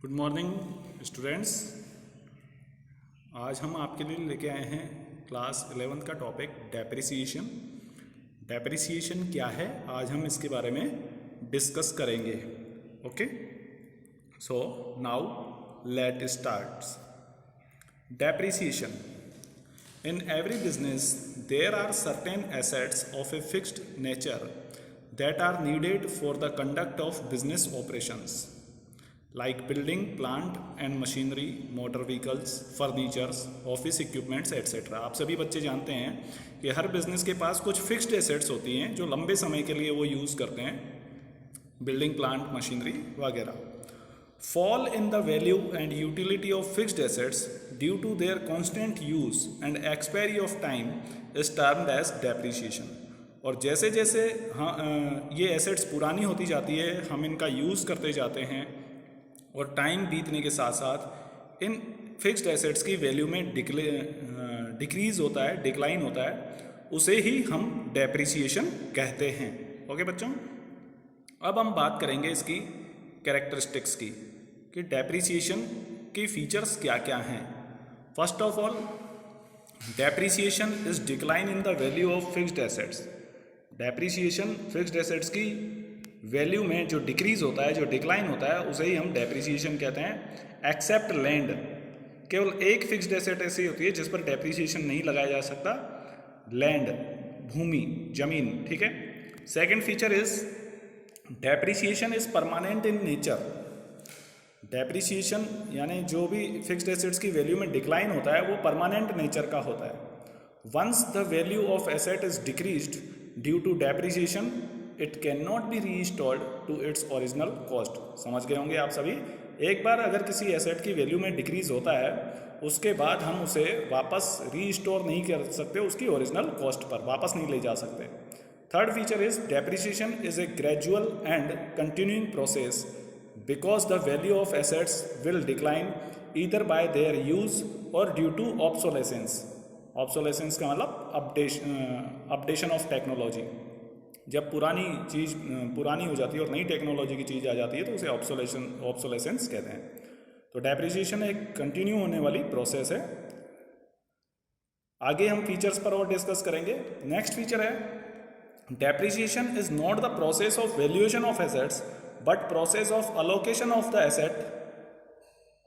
Good morning students. आज हम आपके लिए लेके आए हैं क्लास 11th का टॉपिक डेप्रिसिएशन। डेप्रिसिएशन क्या है, आज हम इसके बारे में डिस्कस करेंगे। Okay, so now let start. Depreciation. In every business, there are certain assets of a fixed nature that are needed for the conduct of business operations, like building, plant and machinery, motor vehicles, furnitures, office equipments, etc. आप सभी बच्चे जानते हैं कि हर business के पास कुछ fixed assets होती हैं जो लंबे समय के लिए वो यूज़ करते हैं, बिल्डिंग, प्लांट, मशीनरी वगैरह। Fall in the value and utility of fixed assets due to their constant use and expiry of time is termed as depreciation। और जैसे जैसे ये एसेट्स पुरानी होती जाती है, हम इनका यूज़ करते जाते हैं और टाइम बीतने के साथ साथ इन फिक्स्ड एसेट्स की वैल्यू में डिक्रीज होता है, डिक्लाइन होता है, उसे ही हम डेप्रिसिएशन कहते हैं। ओके बच्चों, अब हम बात करेंगे इसकी कैरेक्टरिस्टिक्स की कि डेप्रिसिएशन की फीचर्स क्या क्या हैं। First of all, depreciation is decline in the value of fixed assets. Depreciation fixed assets की वैल्यू में जो डिक्रीज होता है, जो डिक्लाइन होता है, उसे ही हम डेप्रिसिएशन कहते हैं। एक्सेप्ट लैंड, केवल एक फिक्स्ड एसेट ऐसी होती है जिस पर डेप्रिसिएशन नहीं लगाया जा सकता, लैंड, भूमि, जमीन। ठीक है। Second feature is depreciation is permanent in nature. Depreciation यानी जो भी फिक्स्ड एसेट्स की वैल्यू में डिक्लाइन होता है वो परमानेंट नेचर का होता है। Once the value of asset is decreased due to depreciation, it can not be restored to its original cost. समझ गए होंगे आप सभी। एक बार अगर किसी एसेट की वैल्यू में डिक्रीज होता है, उसके बाद हम उसे वापस रीस्टोर नहीं कर सकते, उसकी ओरिजिनल कॉस्ट पर वापस नहीं ले जा सकते। Third feature is depreciation is A gradual and continuing process because the value of assets will decline either by their use or due to obsolescence। obsolescence का मतलब अपडेशन ऑफ टेक्नोलॉजी। जब पुरानी चीज़ पुरानी हो जाती है और नई टेक्नोलॉजी की चीज़ आ जाती है तो उसे ऑब्सोलेसेंस कहते हैं। तो डेप्रिसिएशन एक कंटिन्यू होने वाली प्रोसेस है। आगे हम फीचर्स पर और डिस्कस करेंगे। नेक्स्ट फीचर है depreciation is not the process of valuation of assets but process of allocation of the asset,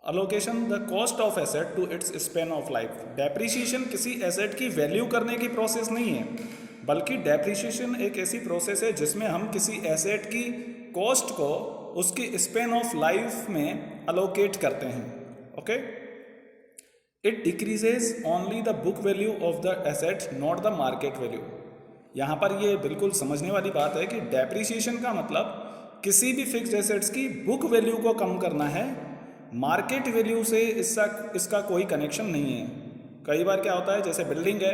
allocation the cost of asset to its span of life। Depreciation किसी asset की value करने की process नहीं है, बल्कि depreciation एक ऐसी process है जिसमें हम किसी एसेट की कॉस्ट को उसकी स्पेन ऑफ लाइफ में अलोकेट करते हैं। Okay, it decreases only the book value of the asset, not the market value. यहाँ पर ये बिल्कुल समझने वाली बात है कि डेप्रिसिएशन का मतलब किसी भी फिक्स्ड एसेट्स की बुक वैल्यू को कम करना है, मार्केट वैल्यू से इसका कोई कनेक्शन नहीं है। कई बार क्या होता है, जैसे बिल्डिंग है,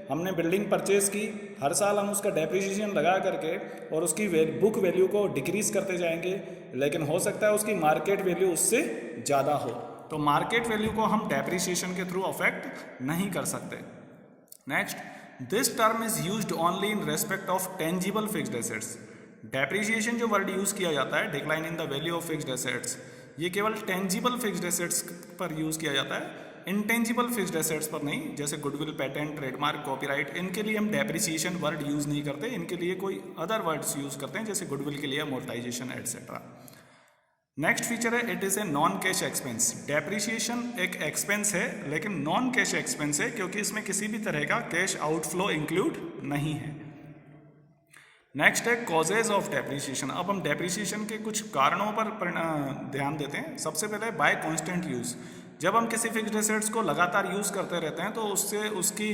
हमने बिल्डिंग परचेज की, हर साल हम उसका डेप्रिसिएशन लगा करके और उसकी बुक वैल्यू को डिक्रीज करते जाएंगे, लेकिन हो सकता है उसकी मार्केट वैल्यू उससे ज़्यादा हो, तो मार्केट वैल्यू को हम डेप्रिसिएशन के थ्रू अफेक्ट नहीं कर सकते। Next, this term is used only in respect of tangible fixed assets. Depreciation जो वर्ड यूज़ किया जाता है, decline in the value of fixed assets, ये केवल टेंजिबल फिक्स्ड एसेट्स पर यूज़ किया जाता है, इंटेंजिबल फिक्स्ड एसेट्स पर नहीं। जैसे गुडविल, पेटेंट, ट्रेडमार्क, कॉपीराइट, इनके लिए हम डेप्रिसिएशन वर्ड यूज़ नहीं करते, इनके लिए कोई अदर वर्ड्स यूज़ करते हैं, जैसे गुडविल के लिए अमोर्टाइजेशन एटसेट्रा। नेक्स्ट फीचर है it is a non cash expense. Depreciation एक एक्सपेंस है, लेकिन नॉन कैश एक्सपेंस है क्योंकि इसमें किसी भी तरह का कैश आउटफ्लो इंक्लूड नहीं है। नेक्स्ट है कॉजेज ऑफ डेप्रिसिएशन। अब हम डेप्रिसिएशन के कुछ कारणों पर ध्यान देते हैं। सबसे पहले बाय कांस्टेंट यूज़। जब हम किसी फिक्स्ड एसेट्स को लगातार यूज़ करते रहते हैं तो उससे उसकी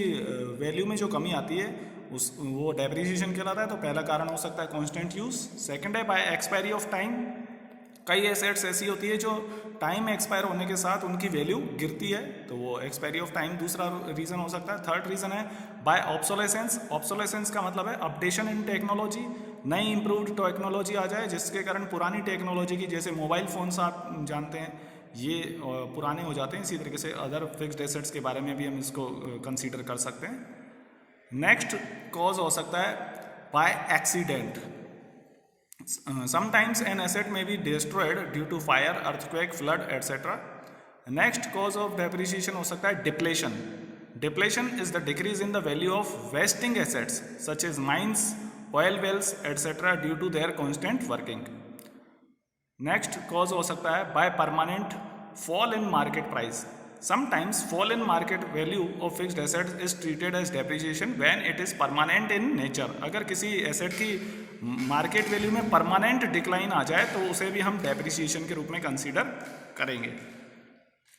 वैल्यू में जो कमी आती है वो डेप्रिसिएशन कहलाता है। तो पहला कारण हो सकता है कांस्टेंट यूज़। सेकंड है बाय एक्सपायरी ऑफ टाइम। कई एसेट्स ऐसी होती है जो टाइम एक्सपायर होने के साथ उनकी वैल्यू गिरती है, तो वो एक्सपायरी ऑफ टाइम दूसरा रीज़न हो सकता है। थर्ड रीज़न है बाय ऑब्सोलेसेंस। ऑब्सोलेसेंस का मतलब है अपडेशन इन टेक्नोलॉजी, नई इम्प्रूव्ड टेक्नोलॉजी आ जाए जिसके कारण पुरानी टेक्नोलॉजी की, जैसे मोबाइल फ़ोन्स आप जानते हैं, ये पुराने हो जाते हैं। इसी तरीके से अदर फिक्स्ड एसेट्स के बारे में भी हम इसको कंसीडर कर सकते हैं। नेक्स्ट कॉज हो सकता है by accident. Sometimes an asset may be destroyed due to fire, earthquake, flood, etc. Next cause of depreciation हो सकता है depletion. Depletion is the decrease in the value of vesting assets such as mines, oil wells, etc. due to their constant working. Next cause हो सकता है by permanent fall in market price. Sometimes fall in market value of fixed assets is treated as depreciation when it is permanent in nature. अगर किसी asset की market value में permanent decline आ जाए तो उसे भी हम डेप्रिसिएशन के रूप में कंसीडर करेंगे।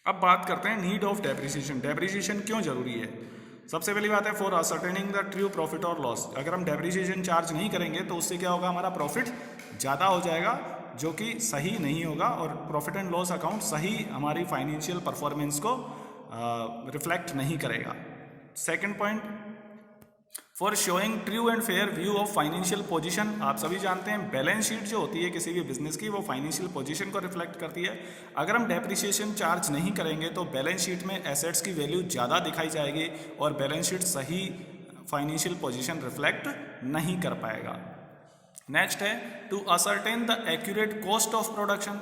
अब बात करते हैं नीड ऑफ डेप्रिसिएशन। डेप्रिसिएशन क्यों जरूरी है? सबसे पहली बात है for ascertaining the true profit और लॉस। अगर हम डेप्रिसिएशन चार्ज नहीं करेंगे तो उससे क्या होगा, हमारा प्रॉफिट ज़्यादा हो जाएगा जो कि सही नहीं होगा और प्रॉफिट एंड लॉस अकाउंट सही हमारी फाइनेंशियल परफॉर्मेंस को रिफ्लेक्ट नहीं करेगा। Second point, for showing true and fair view of financial position. आप सभी जानते हैं बैलेंस शीट जो होती है किसी भी बिजनेस की वो फाइनेंशियल पोजीशन को रिफ्लेक्ट करती है। अगर हम डेप्रिसिएशन चार्ज नहीं करेंगे तो बैलेंस शीट में एसेट्स की वैल्यू ज़्यादा दिखाई जाएगी और बैलेंस शीट सही फाइनेंशियल पोजीशन रिफ्लेक्ट नहीं कर पाएगा। नेक्स्ट है to ascertain the accurate cost of production.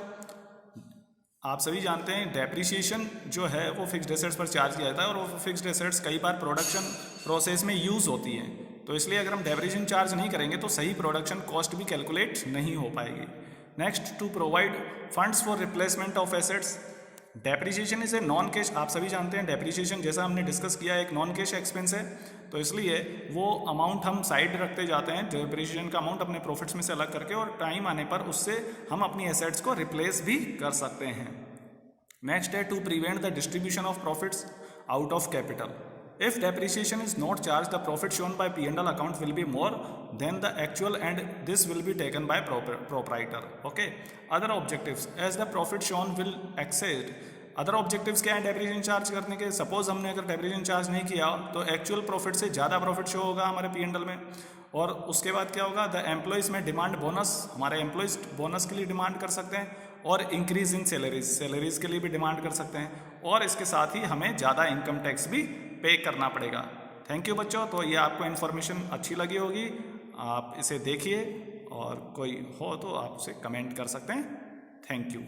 आप सभी जानते हैं डेप्रिसिएशन जो है वो फिक्स्ड एसेट्स पर चार्ज किया जाता है और वो फिक्स्ड एसेट्स कई बार प्रोडक्शन प्रोसेस में यूज़ होती हैं, तो इसलिए अगर हम डेप्रिसिएशन चार्ज नहीं करेंगे तो सही प्रोडक्शन कॉस्ट भी कैलकुलेट नहीं हो पाएगी। Next to provide funds for replacement of assets. Depreciation is a non cash, आप सभी जानते हैं डेप्रिसिएशन जैसा हमने डिस्कस किया एक नॉन कैश एक्सपेंस है, तो इसलिए वो अमाउंट हम साइड रखते जाते हैं डेप्रिसिएशन का अमाउंट अपने प्रॉफिट्स में से अलग करके, और टाइम आने पर उससे हम अपनी एसेट्स को रिप्लेस भी कर सकते हैं। नेक्स्ट है to prevent the distribution of profits out of capital. If depreciation is not charged, the profit shown by P&L account will be more than the actual and this will be taken by proprietor. Okay. Other objectives, as the profit shown will exceed. Other objectives क्या है depreciation charge करने के? Suppose हमने अगर depreciation charge नहीं किया तो actual profit से ज़्यादा प्रॉफिट शो होगा हमारे P&L में, और उसके बाद क्या होगा, द एम्प्लॉयज़ में डिमांड बोनस, हमारे एम्प्लॉयज़ बोनस के लिए डिमांड कर सकते हैं, और इंक्रीज इन सैलरीज के लिए भी डिमांड कर सकते हैं, और इसके साथ ही हमें ज़्यादा इनकम टैक्स भी पे करना पड़ेगा। थैंक यू बच्चों। तो ये आपको इन्फॉर्मेशन अच्छी लगी होगी, आप इसे देखिए और कोई हो तो आप उसे कमेंट कर सकते हैं। Thank you.